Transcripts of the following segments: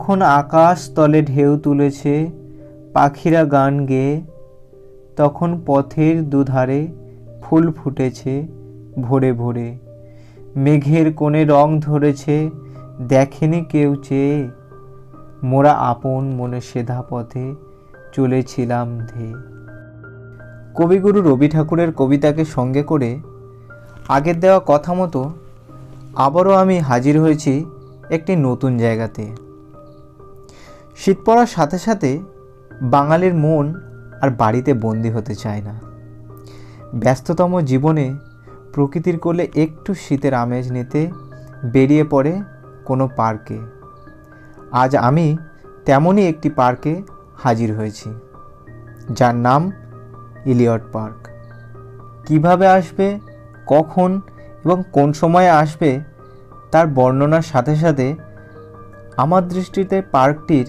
যখন আকাশ তলে ঢেউ তুলেছে পাখিরা গান গেয়ে, তখন পথের দুধারে ফুল ফুটেছে ভোরে ভোরে। মেঘের কোণে রং ধরেছে দেখেনি কেউ চেয়ে, মোরা আপন মনে সেধা পথে চলেছিলাম ধেয়ে। কবিগুরু রবি ঠাকুরের কবিতাকে সঙ্গে করে আগের দেওয়া কথা মতো আবারও আমি হাজির হয়েছি একটি নতুন জায়গাতে। শীত পড়ার সাথে সাথে বাঙালির মন আর বাড়িতে বন্দি হতে চায় না। ব্যস্ততম জীবনে প্রকৃতির কোলে একটু শীতের আমেজ নিতে বেরিয়ে পড়ে কোনো পার্কে। আজ আমি তেমনই একটি পার্কে হাজির হয়েছি, যার নাম ইলিয়ট পার্ক। কিভাবে আসবে, কখন এবং কোন সময়ে আসবে তার বর্ণনার সাথে সাথে আমার দৃষ্টিতে পার্কটির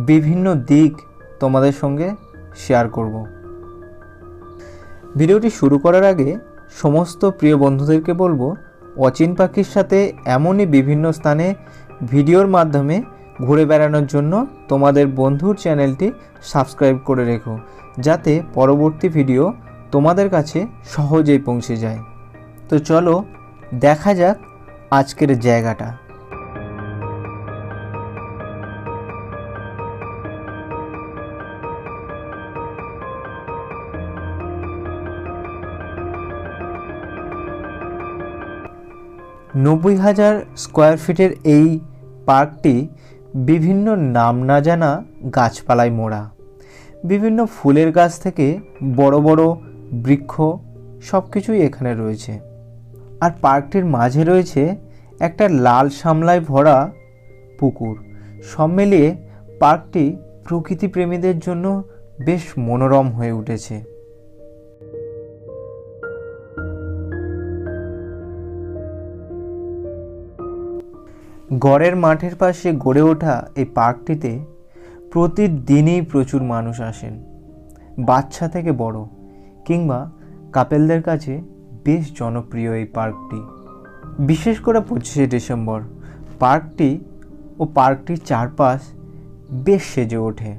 বিভিন্ন দিক তোমাদের সঙ্গে শেয়ার করব। ভিডিওটি শুরু করার আগে সমস্ত প্রিয় বন্ধুদেরকে বলবো, অচিন পাখির সাথে এমনই বিভিন্ন স্থানে ভিডিওর মাধ্যমে ঘুরে বেড়ানোর জন্য তোমাদের বন্ধুর চ্যানেলটি সাবস্ক্রাইব করে রেখো, যাতে পরবর্তী ভিডিও তোমাদের কাছে সহজেই পৌঁছে যায়। তো চলো দেখা যাক আজকের জায়গাটা। $90,000 স্কোয়ার ফিটের এই পার্কটি বিভিন্ন নাম না জানা গাছপালায় মোড়া। বিভিন্ন ফুলের গাছ থেকে বড় বড় বৃক্ষ সব কিছুই এখানে রয়েছে। আর পার্কটির মাঝে রয়েছে একটা লাল শামলায় ভরা পুকুর। সব মিলিয়ে পার্কটি প্রকৃতিপ্রেমীদের জন্য বেশ মনোরম হয়ে উঠেছে। গড়ের মাঠের পাশে গড়ে ওঠা এই পার্কটিতে প্রতিদিনই প্রচুর মানুষ আসেন। বাচ্চা থেকে বড় কিংবা কাপেলদের কাছে বেশ জনপ্রিয় এই পার্কটি। বিশেষ করে 25শে ডিসেম্বর পার্কটি ও পার্কটির চারপাশ বেশ সেজে ওঠে।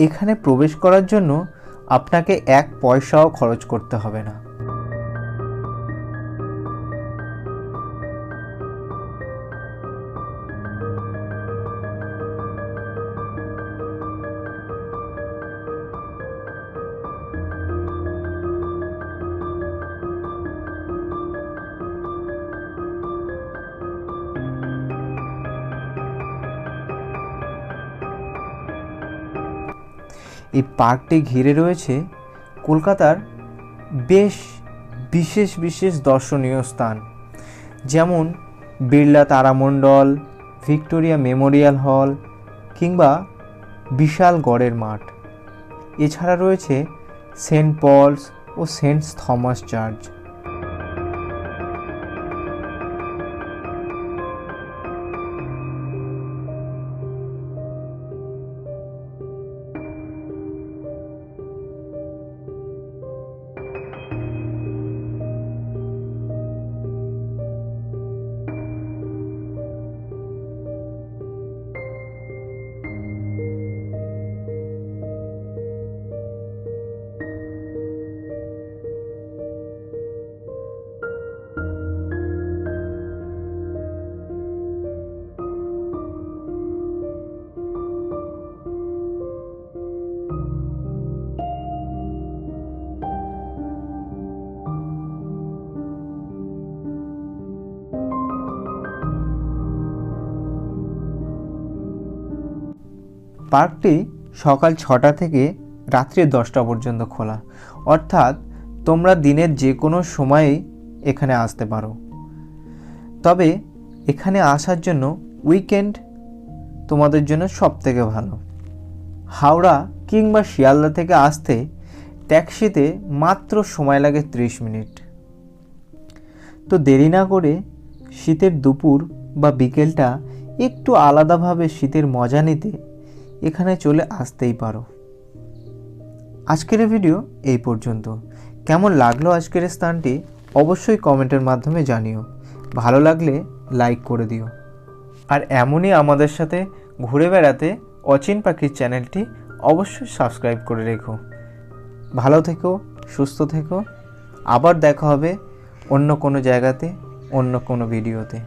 এখানে প্রবেশ করার জন্য আপনাকে 1 পয়সাও খরচ করতে হবে না। এই পার্কটি ঘিরে রয়েছে কলকাতার বেশ বিশেষ বিশেষ দর্শনীয় স্থান, যেমন বিড়লা তারামণ্ডল, ভিক্টোরিয়া মেমোরিয়াল হল কিংবা বিশাল গড়ের মাঠ। এছাড়া রয়েছে সেন্ট পলস ও সেন্ট থমাস চার্চ। পার্কটি সকাল 6টা থেকে রাত্রি 10টা পর্যন্ত খোলা, অর্থাৎ তোমরা দিনের যে কোনো সময়েই এখানে আসতে পারো। তবে এখানে আসার জন্য উইকেন্ড তোমাদের জন্য সবথেকে ভালো। হাওড়া কিংবা শিয়ালদা থেকে আসতে ট্যাক্সিতে মাত্র সময় লাগে 30 মিনিট। তো দেরি না করে শীতের দুপুর বা বিকেলটা একটু আলাদাভাবে শীতের মজা নিতে এখানে চলে আসতেই পারো। আজকের ভিডিও এই পর্যন্ত। কেমন লাগলো আজকের স্থানটি অবশ্যই কমেন্টের মাধ্যমে জানিও। ভালো লাগলে লাইক করে দিও। আর এমনই আমাদের সাথে ঘুরে বেড়াতে অচিন পাখির চ্যানেলটি অবশ্যই সাবস্ক্রাইব করে রেখো। ভালো থেকো, সুস্থ থেকো। আবার দেখা হবে অন্য কোনো জায়গাতে, অন্য কোনো ভিডিওতে।